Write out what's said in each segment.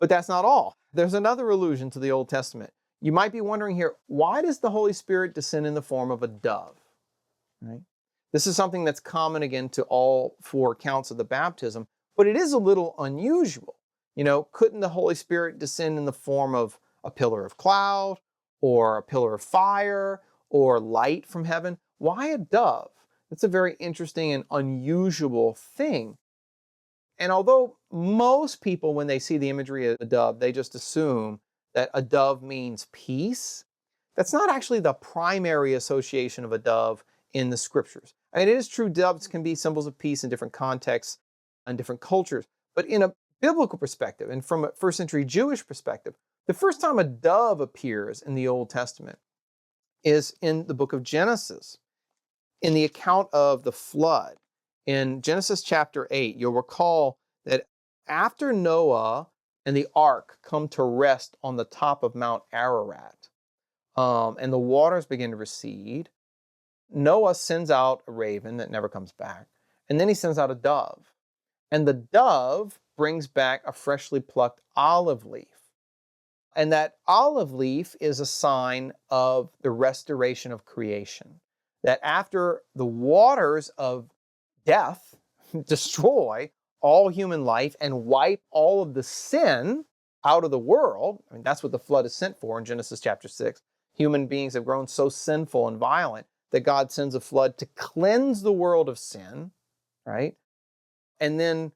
But that's not all. There's another allusion to the Old Testament. You might be wondering here, why does the Holy Spirit descend in the form of a dove? Right? This is something that's common again to all four accounts of the baptism, but it is a little unusual. Couldn't the Holy Spirit descend in the form of a pillar of cloud or a pillar of fire or light from heaven? Why a dove? That's a very interesting and unusual thing. And although most people, when they see the imagery of a dove, they just assume that a dove means peace, that's not actually the primary association of a dove in the scriptures. I mean, it is true doves can be symbols of peace in different contexts and different cultures, but in a biblical perspective and from a first century Jewish perspective, the first time a dove appears in the Old Testament is in the book of Genesis, in the account of the flood. In Genesis chapter 8, you'll recall that after Noah and the ark come to rest on the top of Mount Ararat, and the waters begin to recede, Noah sends out a raven that never comes back, and then he sends out a dove. And the dove brings back a freshly plucked olive leaf. And that olive leaf is a sign of the restoration of creation. That after the waters of death destroy all human life and wipe all of the sin out of the world, I mean, that's what the flood is sent for in Genesis chapter 6. Human beings have grown so sinful and violent that God sends a flood to cleanse the world of sin, right? And then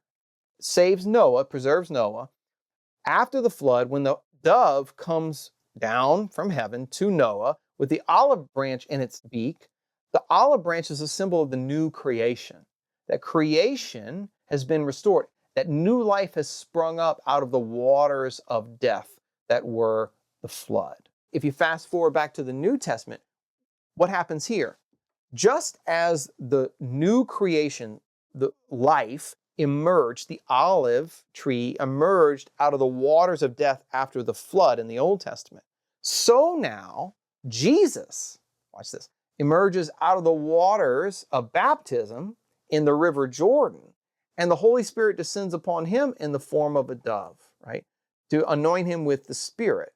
saves Noah, preserves Noah. After the flood, when the dove comes down from heaven to Noah with the olive branch in its beak, the olive branch is a symbol of the new creation. That creation has been restored. That new life has sprung up out of the waters of death that were the flood. If you fast forward back to the New Testament, what happens here? Just as the new creation, the life emerged, the olive tree emerged out of the waters of death after the flood in the Old Testament, so now Jesus, watch this, emerges out of the waters of baptism in the river Jordan, and the Holy Spirit descends upon him in the form of a dove, right? To anoint him with the Spirit.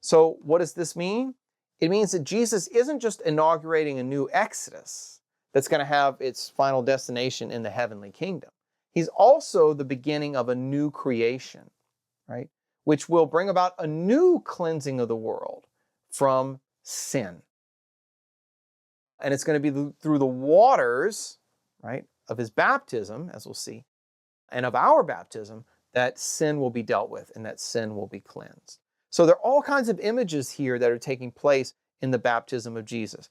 So what does this mean? It means that Jesus isn't just inaugurating a new Exodus that's going to have its final destination in the heavenly kingdom. He's also the beginning of a new creation, right? Which will bring about a new cleansing of the world from sin. And it's going to be through the waters, right, of his baptism, as we'll see, and of our baptism, that sin will be dealt with and that sin will be cleansed. So there are all kinds of images here that are taking place in the baptism of Jesus.